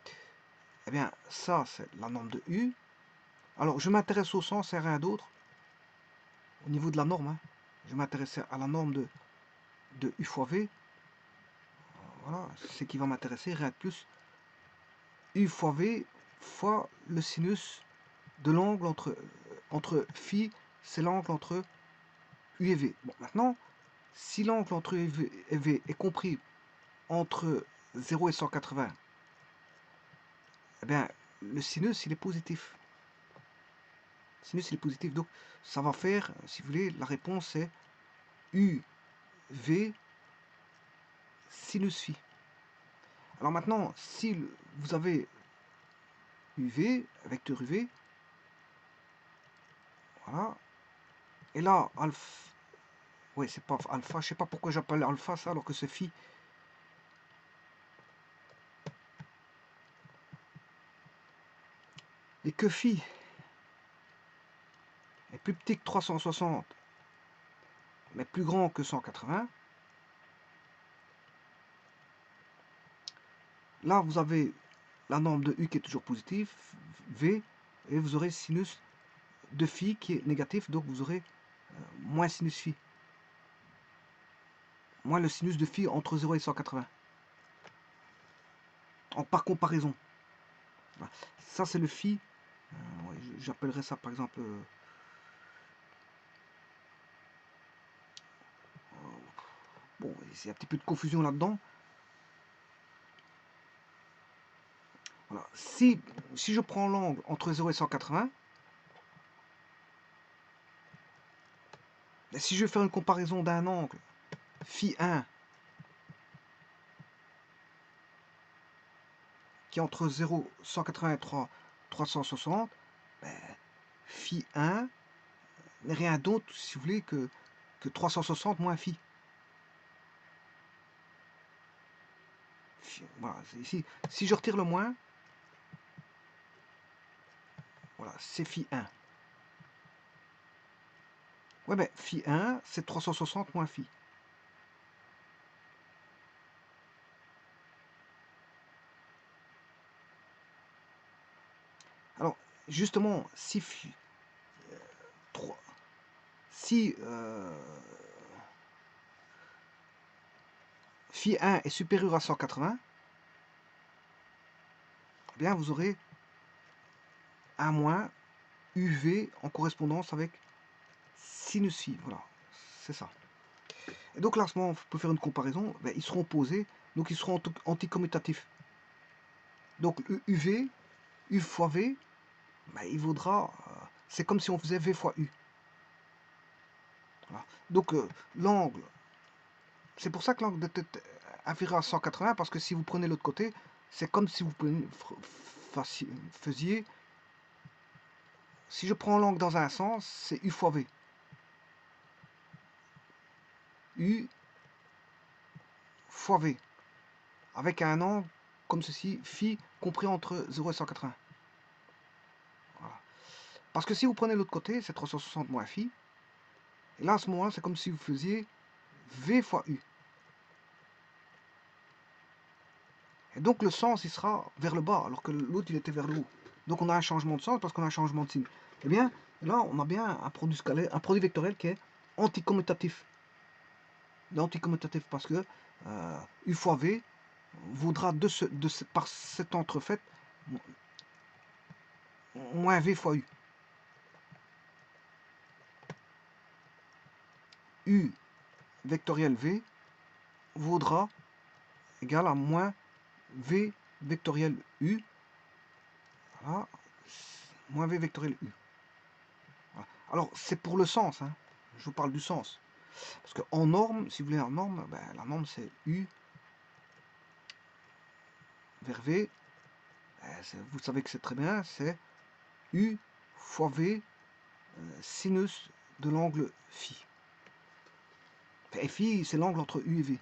eh bien, ça, c'est la norme de U. Alors, je m'intéresse au sens et rien d'autre. Au niveau de la norme, hein, je m'intéresse à la norme de U fois V. Voilà, c'est ce qui va m'intéresser, rien de plus. U fois V fois le sinus de l'angle entre phi, c'est l'angle entre U et V. Bon, maintenant, si l'angle entre U et V est compris entre 0 et 180, eh bien, le sinus, il est positif. Le sinus, il est positif. Donc, ça va faire, si vous voulez, la réponse est UV, sinus phi. Alors maintenant, si vous avez UV, vecteur UV, voilà, et là, alpha, oui, c'est pas alpha, je sais pas pourquoi j'appelle alpha ça alors que c'est phi. Et que phi est plus petit que 360, mais plus grand que 180, là vous avez la norme de U qui est toujours positive, V, et vous aurez sinus de phi qui est négatif, donc vous aurez moins sinus phi. Moins le sinus de phi entre 0 et 180. Par comparaison. Voilà. Ça c'est le phi. Ouais, j'appellerais ça par exemple... bon, il y a un petit peu de confusion là-dedans. Voilà. Si je prends l'angle entre 0 et 180, et si je vais faire une comparaison d'un angle phi 1 qui est entre 0, 183, 360, ben, phi 1 n'est rien d'autre, si vous voulez, que 360 moins phi. Voilà, ici, si je retire le moins, voilà, c'est phi 1. Ouais, ben, phi 1, c'est 360 moins phi. Alors, justement, si phi, 3, si phi 1 est supérieur à 180, eh bien, vous aurez un moins UV en correspondance avec sinus phi. Voilà, c'est ça. Et donc là, à ce moment, on peut faire une comparaison. Ben, ils seront opposés, donc ils seront anticommutatifs. Donc UV, U fois V, ben, il vaudra... c'est comme si on faisait V fois U. Voilà. Donc l'angle, c'est pour ça que l'angle est inférieur à 180, parce que si vous prenez l'autre côté, c'est comme si vous faisiez... Si je prends l'angle dans un sens, c'est U fois V. U fois V. Avec un angle comme ceci, phi compris entre 0 et 180. Voilà. Parce que si vous prenez l'autre côté, c'est 360 moins phi. Et là, à ce moment-là, c'est comme si vous faisiez V fois U. Et donc le sens, il sera vers le bas, alors que l'autre, il était vers le haut. Donc on a un changement de sens parce qu'on a un changement de signe. Eh bien, là, on a bien un produit scalaire, un produit vectoriel qui est anticommutatif. L'anticommutatif parce que U fois V vaudra par cet entrefait moins V fois U. U vectoriel V vaudra égal à moins V vectoriel U. Voilà. Moins V vectoriel U. Voilà. Alors, c'est pour le sens. Hein. Je vous parle du sens. Parce qu'en norme, si vous voulez en norme, ben, la norme c'est U vers V. Vous savez que c'est très bien. C'est U fois V sinus de l'angle phi. Et phi, c'est l'angle entre U et V.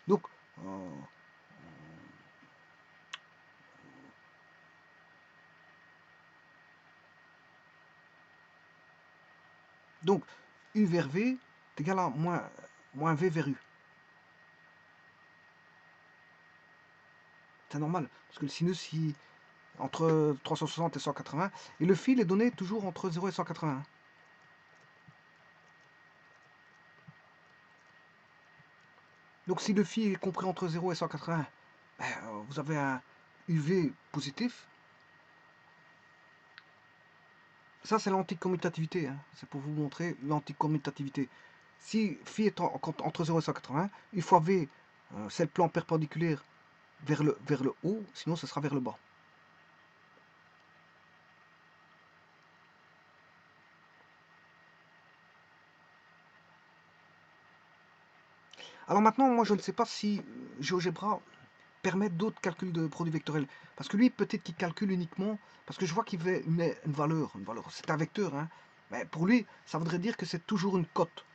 Donc, U vers V est égal à moins V vers U. C'est normal, parce que le sinus, entre 360 et 180, et le fil est donné toujours entre 0 et 180. Donc si le fil est compris entre 0 et 180, ben, vous avez un UV positif. Ça, c'est l'anticommutativité. Hein. C'est pour vous montrer l'anticommutativité. Si phi est entre 0 et 180, une fois V, c'est le plan perpendiculaire vers le haut, sinon ce sera vers le bas. Alors maintenant, moi je ne sais pas si GeoGebra permet d'autres calculs de produits vectoriels. Parce que lui, peut-être qu'il calcule uniquement, parce que je vois qu'il met une valeur. C'est un vecteur, hein. Mais pour lui, ça voudrait dire que c'est toujours une cote.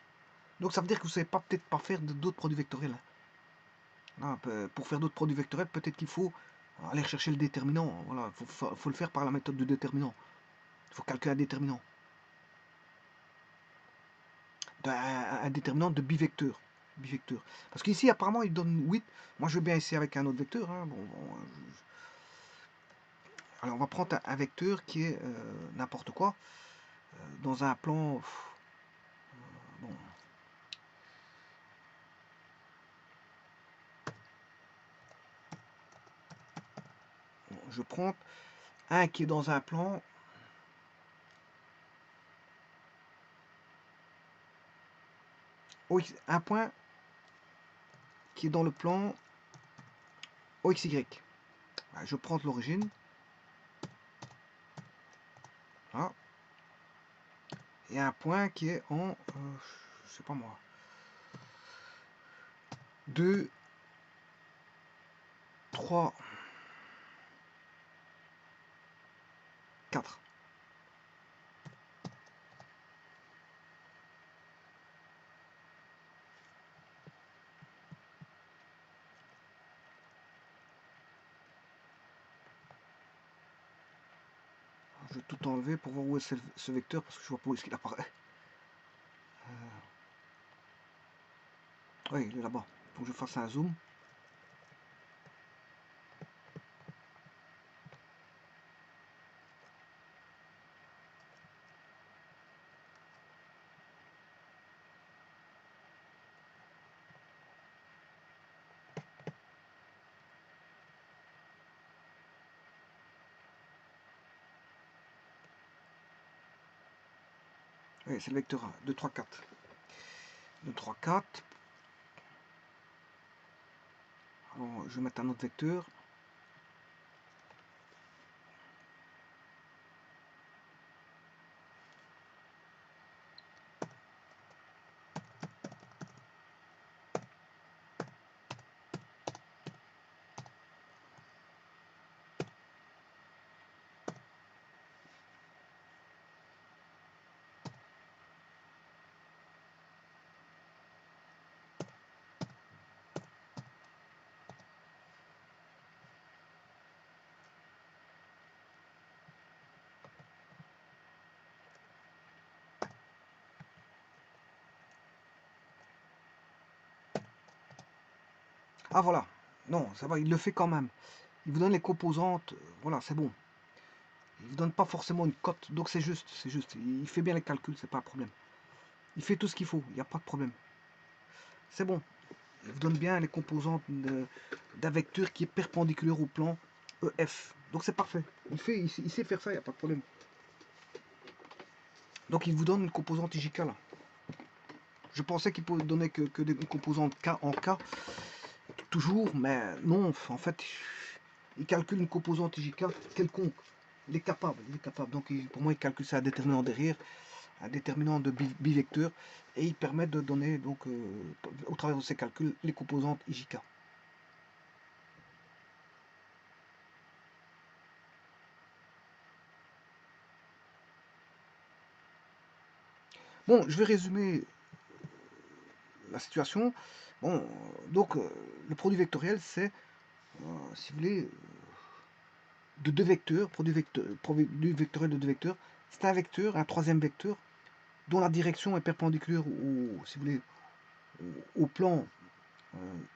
Donc ça veut dire que vous ne savez pas peut-être pas faire d'autres produits vectoriels. Là, pour faire d'autres produits vectoriels, peut-être qu'il faut aller chercher le déterminant. Voilà, faut le faire par la méthode de déterminant. Il faut calculer un déterminant. Un déterminant de bivecteur. Parce qu'ici, apparemment, il donne 8. Moi, je veux bien essayer avec un autre vecteur. Hein. Alors, on va prendre un vecteur qui est n'importe quoi. Dans un plan... bon. Je prends un qui est dans un plan... un point qui est dans le plan OXY. Je prends l'origine. Voilà. Et un point qui est en... je sais pas moi. 2, 3, 4. Je vais tout enlever pour voir où est ce vecteur parce que je vois pas où est-ce qu'il apparaît. Oui, il est là-bas. Il faut que je fasse un zoom. Oui, c'est le vecteur 1. 2, 3, 4. 2, 3, 4. Alors, je vais mettre un autre vecteur. Ah voilà. Non, ça va, il le fait quand même. Il vous donne les composantes. Voilà, c'est bon. Il vous donne pas forcément une cote. Donc c'est juste, c'est juste. Il fait bien les calculs, c'est pas un problème. Il fait tout ce qu'il faut, il n'y a pas de problème. C'est bon. Il vous donne bien les composantes d'un vecteur qui est perpendiculaire au plan EF. Donc c'est parfait. Il sait faire ça, il n'y a pas de problème. Donc il vous donne une composante IJK là. Je pensais qu'il pouvait donner que des composantes K en K, toujours, mais non, en fait, il calcule une composante IJK quelconque. Il est capable. Donc pour moi, il calcule ça un déterminant derrière, un déterminant de bivecteur, et il permet de donner, donc, au travers de ses calculs, les composantes IJK. Bon, je vais résumer la situation. Bon, donc, le produit vectoriel, c'est, si vous voulez, de deux vecteurs, produit vectoriel de deux vecteurs. C'est un vecteur, un troisième vecteur, dont la direction est perpendiculaire au, si vous voulez, au plan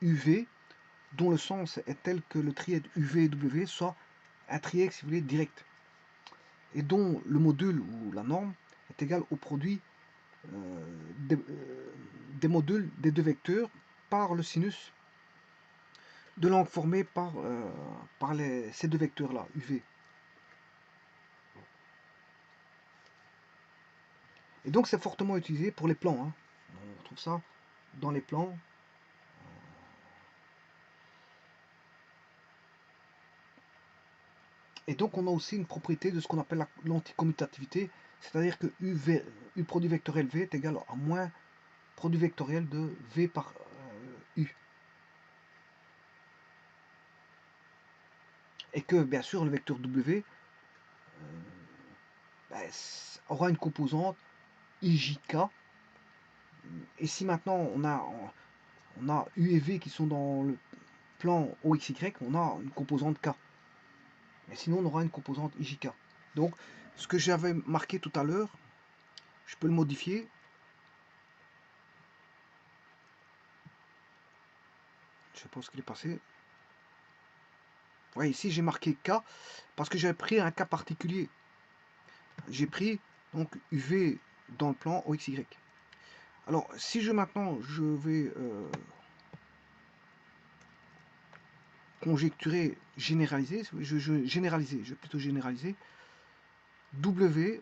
UV, dont le sens est tel que le trièdre UV et W soit un trièdre, si vous voulez, direct, et dont le module ou la norme est égal au produit des modules des deux vecteurs par le sinus de l'angle formé par, ces deux vecteurs-là, UV. Et donc c'est fortement utilisé pour les plans. Hein. On retrouve ça dans les plans. Et donc on a aussi une propriété de ce qu'on appelle l'anticommutativité, c'est-à-dire que U produit vectoriel V est égal à moins produit vectoriel de V par et que bien sûr le vecteur W ben, aura une composante IJK. Et si maintenant on a U et V qui sont dans le plan OXY, on a une composante K. Mais sinon, on aura une composante IJK. Donc, ce que j'avais marqué tout à l'heure, je peux le modifier. Je sais pas ce qu'il est passé. Ouais, ici, j'ai marqué K parce que j'avais pris un cas particulier. J'ai pris donc UV dans le plan OXY. Alors, si maintenant je vais conjecturer, généraliser, je vais plutôt généraliser, W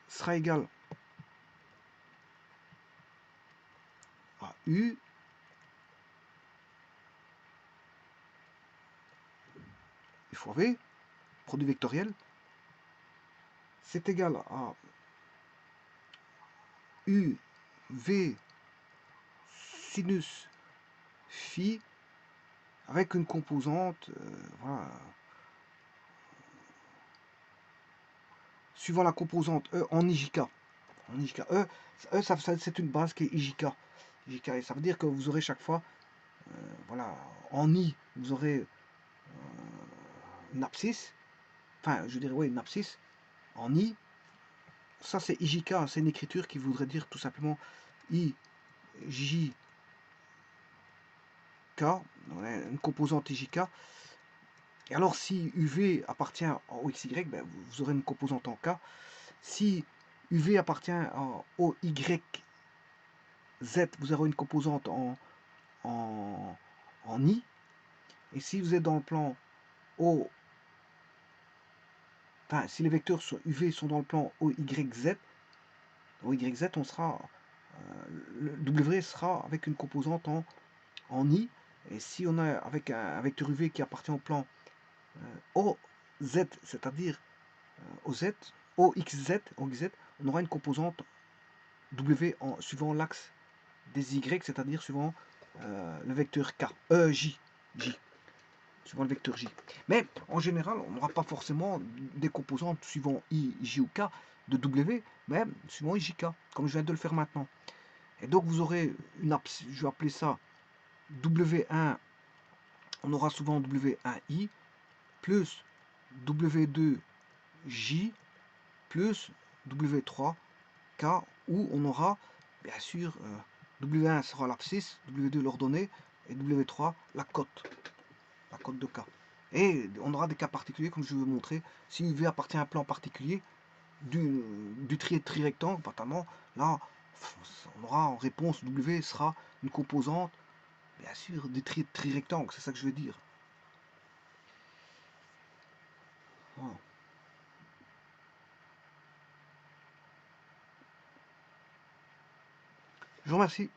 sera égal à U fois V, produit vectoriel, c'est égal à U V sinus phi avec une composante, voilà, suivant la composante E en IJK. En IJK. E c'est une base qui est IJK. IJK. Et ça veut dire que vous aurez chaque fois, voilà, en I, vous aurez une abscisse. Enfin, je dirais, oui, une abscisse. En I, ça c'est IJK, c'est une écriture qui voudrait dire tout simplement IJK, une composante IJK. Et alors, si UV appartient en OXY, ben, vous aurez une composante en K. Si UV appartient à OYZ, vous aurez une composante en I. Et si vous êtes dans le plan O, enfin, si les vecteurs sur UV sont dans le plan OYZ, on sera, le W sera avec une composante en I. Et si on a avec un vecteur UV qui appartient au plan OZ, c'est-à-dire OZ, OXZ, on aura une composante W suivant l'axe des Y, c'est-à-dire suivant le vecteur K, J, suivant le vecteur J. Mais en général, on n'aura pas forcément des composantes suivant I, J ou K de W, mais suivant IJK, comme je viens de le faire maintenant. Et donc vous aurez une abscisse, je vais appeler ça W1, on aura souvent W1I, plus W2J, plus W3K, où on aura, bien sûr, W1 sera l'abscisse, W2 l'ordonnée, et W3 la cote de K. Et on aura des cas particuliers, comme je vais vous montrer. Si UV appartient à un plan particulier, du trirectangle, notamment, là, on aura en réponse, W sera une composante, bien sûr, du trirectangle, c'est ça que je veux dire. Voilà. Je vous remercie.